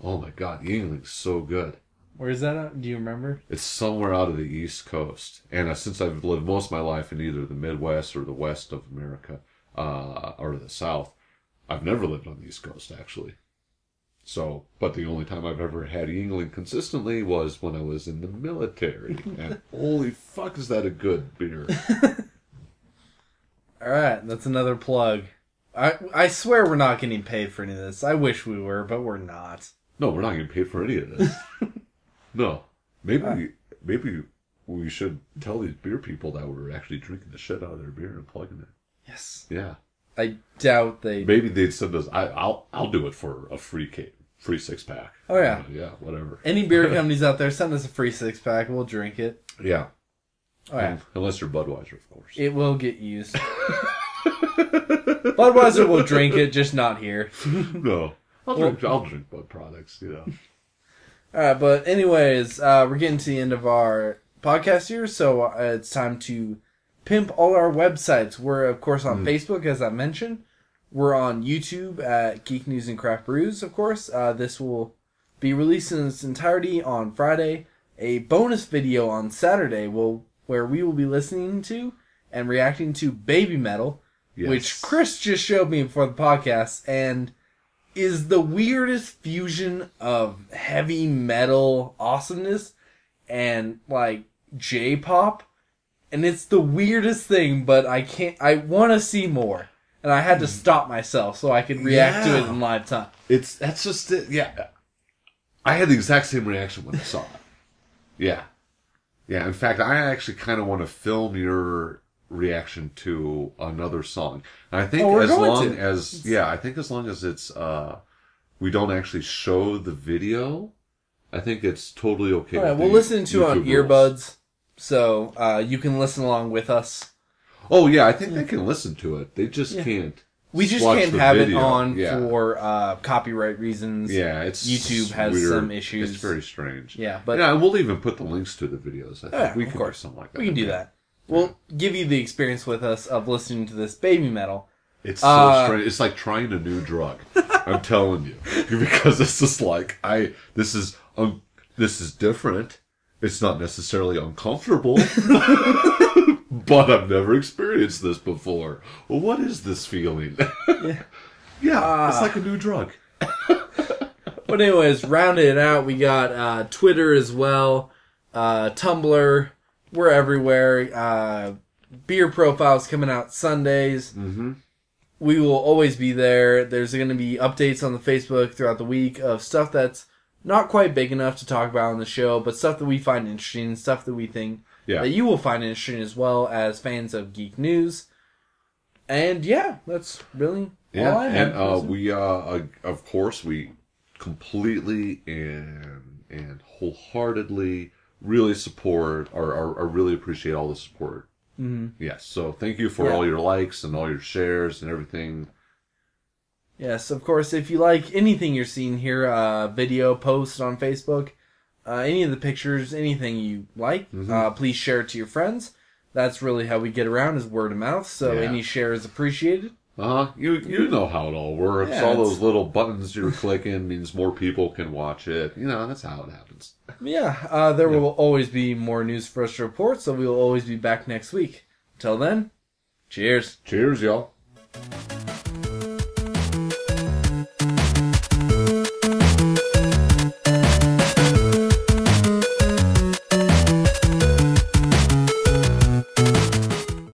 Oh my God, Yingling's so good. Where is that at? Do you remember? It's somewhere out of the East Coast. And since I've lived most of my life in either the Midwest or the West of America, or the South, I've never lived on the East Coast, actually. So, but the only time I've ever had Yingling consistently was when I was in the military. And holy fuck, is that a good beer. Alright, that's another plug. I swear we're not getting paid for any of this. I wish we were, but we're not. No, we're not getting paid for any of this. No. Maybe we should tell these beer people that we're actually drinking the shit out of their beer and plugging it. Yes. Yeah. I doubt they... Maybe they'd send us... I'll do it for a free 6-pack. Oh, yeah. Yeah, whatever. Any beer companies out there, send us a free 6-pack. We'll drink it. Yeah. Oh, yeah. Unless you're Budweiser, of course. It will get used. Budweiser will drink it, just not here. No. I'll drink Bud products, you know. Alright, but anyways, we're getting to the end of our podcast here, so it's time to pimp all our websites. We're, of course, on Facebook, as I mentioned. We're on YouTube at Geek News and Craft Brews, of course. This will be released in its entirety on Friday. A bonus video on Saturday where we will be listening to and reacting to Baby Metal, which Chris just showed me before the podcast, and is the weirdest fusion of heavy metal awesomeness and, like, J-pop. And it's the weirdest thing, but I want to see more. And I had to stop myself so I could react to it in live time. That's just it. Yeah. I had the exact same reaction when I saw it. Yeah. Yeah, in fact, I actually kind of want to film your reaction to another song. And I think as long as it's we don't actually show the video, I think it's totally okay. All right, we'll listen to it on earbuds, so you can listen along with us. Oh yeah, I think they can listen to it. They just can't. We just watch can't the have video. it on for copyright reasons. Yeah, YouTube has weird. some issues. It's very strange. Yeah, but yeah, we'll even put the links to the videos. I think we of can course, do something like that. we can do that. We'll give you the experience with us of listening to this Baby Metal. It's so strange. It's like trying a new drug. I'm telling you, because it's just like this is different. It's not necessarily uncomfortable, but I've never experienced this before. Well, what is this feeling? Yeah, it's like a new drug. But anyways, rounding it out, we got Twitter as well, Tumblr. We're everywhere. Beer profiles coming out Sundays. Mm-hmm. We will always be there. There's going to be updates on the Facebook throughout the week of stuff that's not quite big enough to talk about on the show, but stuff that we find interesting, stuff that we think Yeah. that you will find interesting as well as fans of Geek News. And yeah, that's really all I have. And we, of course, we completely and wholeheartedly really support or really appreciate all the support. Mm-hmm. Yes, so thank you for all your likes and all your shares and everything. Yes, of course, if you like anything you're seeing here, video, post on Facebook, any of the pictures, anything you like, please share it to your friends. That's really how we get around, is word of mouth, so any share is appreciated. You know how it all works. Yeah, all those little buttons you're clicking means more people can watch it. You know, that's how it happens. Yeah, there will always be more news for us to report, so we will always be back next week. Until then, cheers. Cheers, y'all.